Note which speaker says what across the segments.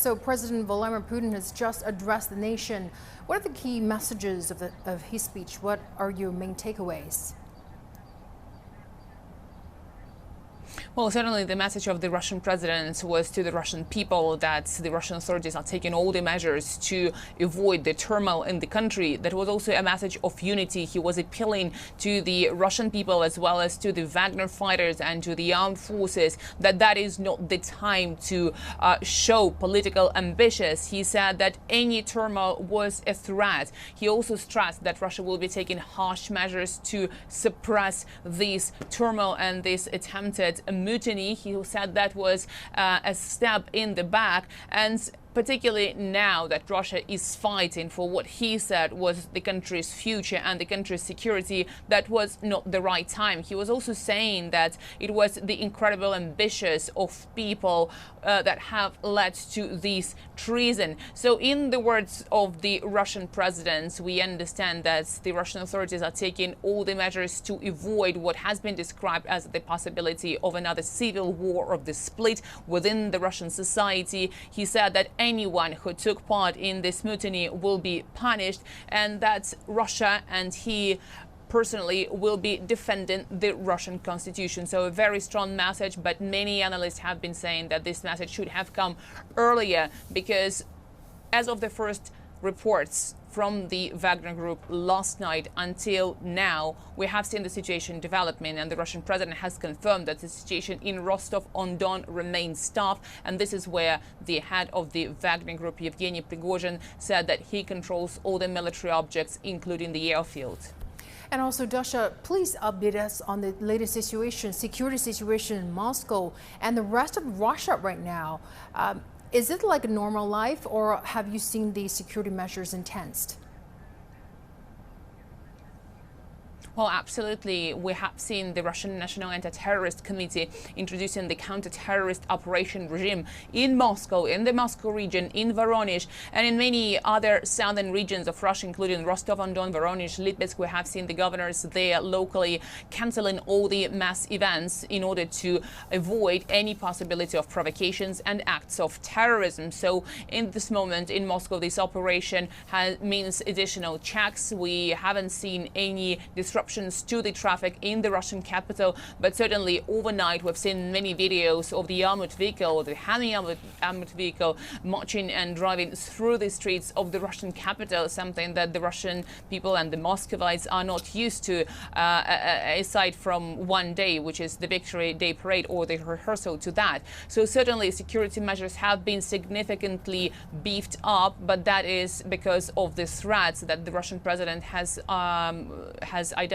Speaker 1: So President Vladimir Putin has just addressed the nation. What are the key messages of his speech? What are your main takeaways?
Speaker 2: Well, certainly the message of the Russian president was to the Russian people that the Russian authorities are taking all the measures to avoid the turmoil in the country. That was also a message of unity. He was appealing to the Russian people as well as to the Wagner fighters and to the armed forces that is not the time to show political ambitions. He said that any turmoil was a threat. He also stressed that Russia will be taking harsh measures to suppress this turmoil and this attempted mutiny. He said that was a step in the back, and particularly now that Russia is fighting for what he said was the country's future and the country's security, that was not the right time. He was also saying that it was the incredible ambitions of people that have led to this treason. So in the words of the Russian president, we understand that the Russian authorities are taking all the measures to avoid what has been described as the possibility of another civil war, of the split within the Russian society. He said that anyone who took part in this mutiny will be punished, and that Russia and he personally will be defending the Russian constitution. So a very strong message, but many analysts have been saying that this message should have come earlier, because as of the first reports from the Wagner group last night until now, we have seen the situation developing, and the Russian president has confirmed that the situation in Rostov-on-Don remains tough. And this is where the head of the Wagner group, Yevgeny Prigozhin, said that he controls all the military objects, including the airfield.
Speaker 1: And also, Dasha, please update us on the latest situation, security situation in Moscow and the rest of Russia right now. Is it like a normal life, or have you seen the security measures intensed?
Speaker 2: Well, absolutely. We have seen the Russian National Anti-Terrorist Committee introducing the counter-terrorist operation regime in Moscow, in the Moscow region, in Voronezh, and in many other southern regions of Russia, including Rostov-on-Don, Voronezh, Lipetsk. We have seen the governors there locally canceling all the mass events in order to avoid any possibility of provocations and acts of terrorism. So in this moment in Moscow, this operation means additional checks. We haven't seen any disruptions to the traffic in the Russian capital, but certainly overnight we've seen many videos of the armored vehicle, the heavy armored vehicle, marching and driving through the streets of the Russian capital, something that the Russian people and the Muscovites are not used to, aside from one day, which is the Victory Day parade or the rehearsal to that. So certainly security measures have been significantly beefed up, but that is because of the threats that the Russian president has identified.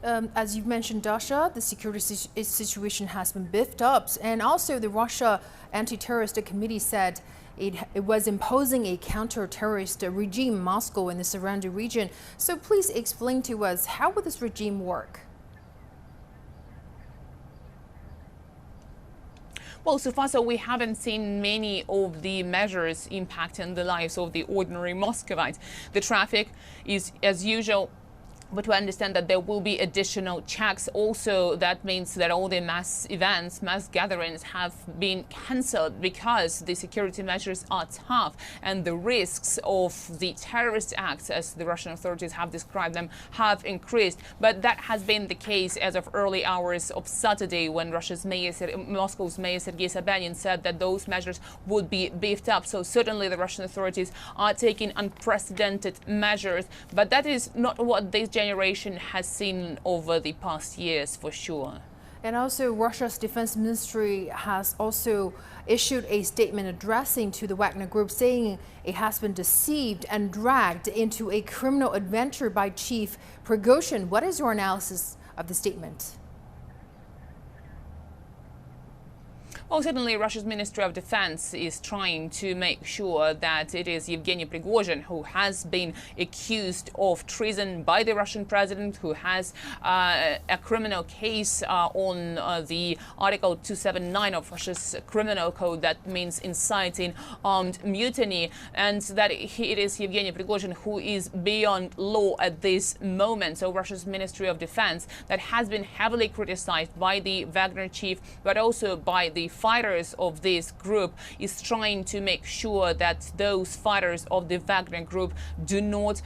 Speaker 1: As you mentioned, Dasha, the security situation has been beefed up, and also the Russia Anti-Terrorist Committee said it was imposing a counter-terrorist regime in Moscow and the surrounding region. So please explain to us, how will this regime work?
Speaker 2: Well, so far, we haven't seen many of the measures impacting the lives of the ordinary Muscovites. The traffic is as usual, but we understand that there will be additional checks. Also, that means that all the mass events, mass gatherings have been cancelled because the security measures are tough and the risks of the terrorist acts, as the Russian authorities have described them, have increased. But that has been the case as of early hours of Saturday, when Moscow's mayor Sergei Sobyanin said that those measures would be beefed up. So certainly the Russian authorities are taking unprecedented measures, but that is not what this generation has seen over the past years, for sure.
Speaker 1: And also, Russia's defense ministry has also issued a statement addressing to the Wagner group, saying it has been deceived and dragged into a criminal adventure by Chief Prigozhin. What is your analysis of the statement?
Speaker 2: Well, certainly Russia's Ministry of Defense is trying to make sure that it is Yevgeny Prigozhin who has been accused of treason by the Russian president, who has a criminal case on the Article 279 of Russia's criminal code, that means inciting armed mutiny, and that it is Yevgeny Prigozhin who is beyond law at this moment. So Russia's Ministry of Defense, that has been heavily criticized by the Wagner chief, but also by the fighters of this group is trying to make sure that those fighters of the Wagner group do not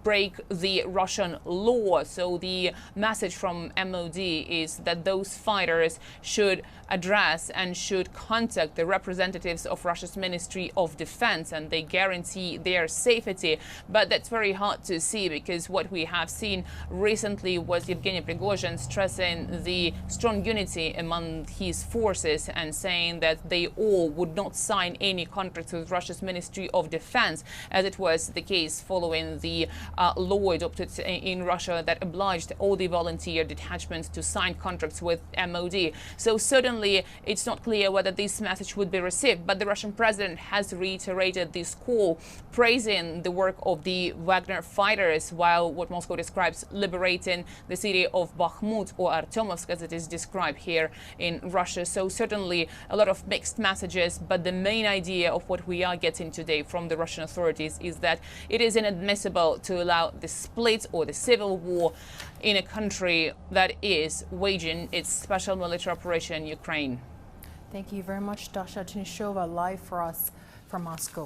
Speaker 2: break the Russian law. So the message from MOD is that those fighters should address and should contact the representatives of Russia's Ministry of Defense, and they guarantee their safety. But that's very hard to see, because what we have seen recently was Yevgeny Prigozhin stressing the strong unity among his forces and saying that they all would not sign any contracts with Russia's Ministry of Defense, as it was the case following the law adopted in Russia that obliged all the volunteer detachments to sign contracts with MOD. So certainly it's not clear whether this message would be received, but the Russian president has reiterated this call, praising the work of the Wagner fighters, while what Moscow describes liberating the city of Bakhmut, or Artyomovsk as it is described here in Russia. So certainly a lot of mixed messages, but the main idea of what we are getting today from the Russian authorities is that it is inadmissible to allow the split or the civil war in a country that is waging its special military operation in Ukraine.
Speaker 1: Thank you very much, Dasha Chernyoshova, live for us from Moscow.